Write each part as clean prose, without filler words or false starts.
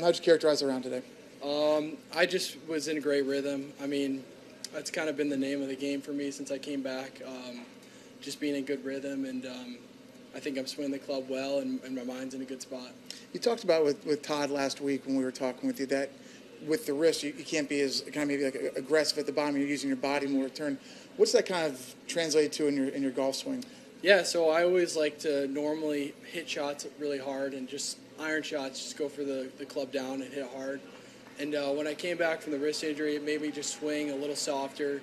How'd you characterize the round today? I just was in a great rhythm. I mean, that's kind of been the name of the game for me since I came back. Just being in good rhythm, and I think I'm swinging the club well, and my mind's in a good spot. You talked about with Todd last week when we were talking with you that with the wrist you can't be as kind of maybe like aggressive at the bottom. You're using your body more to turn. What's that kind of translate to in your golf swing? Yeah, so I always like to normally hit shots really hard and just iron shots, just go for the club down and hit it hard. And when I came back from the wrist injury, it made me just swing a little softer.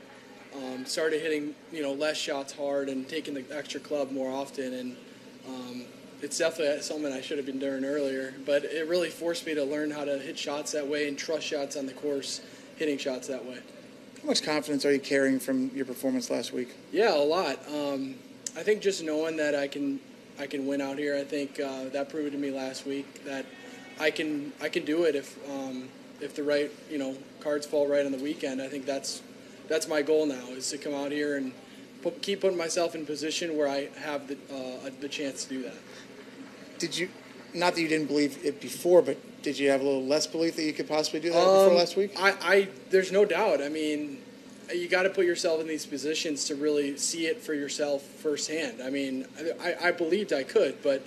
Started hitting less shots hard and taking the extra club more often, and it's definitely something I should have been doing earlier. But it really forced me to learn how to hit shots that way and trust shots on the course, hitting shots that way. How much confidence are you carrying from your performance last week? Yeah, a lot. I think just knowing that I can win out here. I think that proved to me last week that I can do it if the right cards fall right on the weekend. I think that's my goal now, is to come out here and keep putting myself in a position where I have the chance to do that. Did you, not that you didn't believe it before, but did you have a little less belief that you could possibly do that before last week? There's no doubt. I mean, you got to put yourself in these positions to really see it for yourself firsthand. I mean, I believed I could, but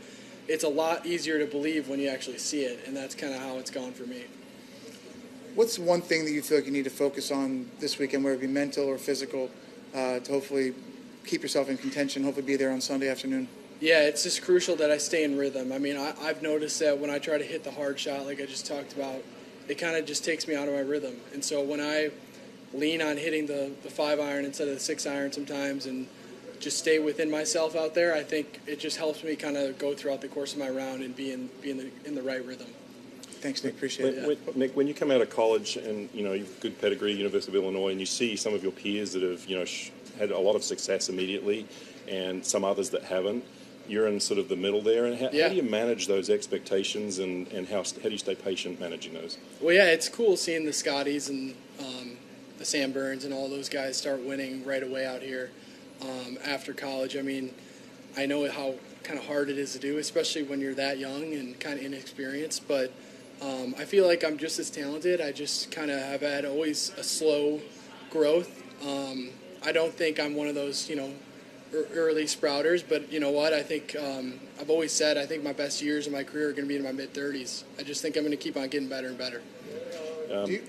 it's a lot easier to believe when you actually see it, and that's kind of how it's gone for me. What's one thing that you feel like you need to focus on this weekend, whether it be mental or physical, to hopefully keep yourself in contention, hopefully be there on Sunday afternoon? Yeah, it's just crucial that I stay in rhythm. I mean, I've noticed that when I try to hit the hard shot, like I just talked about, it kind of just takes me out of my rhythm. And so when I lean on hitting the 5-iron instead of the 6-iron sometimes and just stay within myself out there, I think it just helps me kind of go throughout the course of my round and be in the right rhythm. Thanks, Nick. Appreciate it. Nick, when you come out of college and you've good pedigree, University of Illinois, and you see some of your peers that have had a lot of success immediately, and some others that haven't, you're in sort of the middle there. And how do you manage those expectations, and how do you stay patient managing those? Well, yeah, it's cool seeing the Scotties and the Sam Burns and all those guys start winning right away out here after college. I mean, I know how kind of hard it is to do, especially when you're that young and kind of inexperienced, but I feel like I'm just as talented. I just kind of have had always a slow growth. I don't think I'm one of those, early sprouters, but you know what? I think I've always said I think my best years of my career are going to be in my mid-30s. I just think I'm going to keep on getting better and better.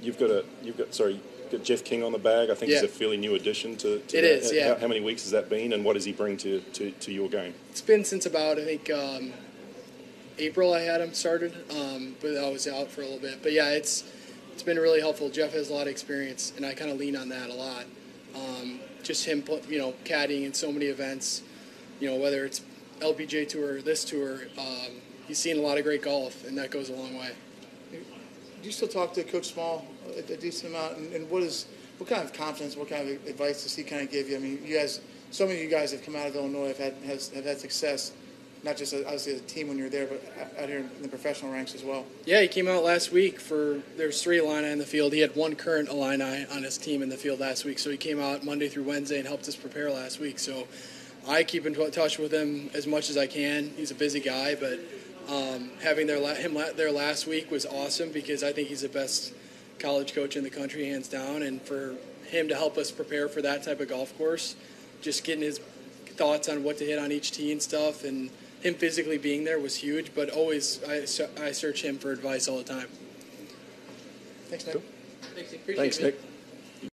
You've got Jeff King on the bag. I think he's a fairly new addition to it is, yeah. How many weeks has that been, and what does he bring to your game? It's been since about, I think, April I had him started, but I was out for a little bit. But yeah, it's been really helpful. Jeff has a lot of experience, and I kind of lean on that a lot. Just him, caddying in so many events, whether it's LPGA Tour, this tour, he's seen a lot of great golf, and that goes a long way. Do you still talk to Coach Small a decent amount? And what kind of confidence, what kind of advice does he kind of give you? I mean, so many of you guys have come out of Illinois, have had success, not just obviously as a team when you're there, but out here in the professional ranks as well. Yeah, he came out last week there's 3 Illini in the field. He had 1 current Illini on his team in the field last week, so he came out Monday through Wednesday and helped us prepare last week. So I keep in touch with him as much as I can. He's a busy guy, but having him there last week was awesome because I think he's the best college coach in the country, hands down, and for him to help us prepare for that type of golf course, just getting his thoughts on what to hit on each tee and stuff, and him physically being there was huge, but always I search him for advice all the time. Thanks, Nick. Cool. Thanks, Nick.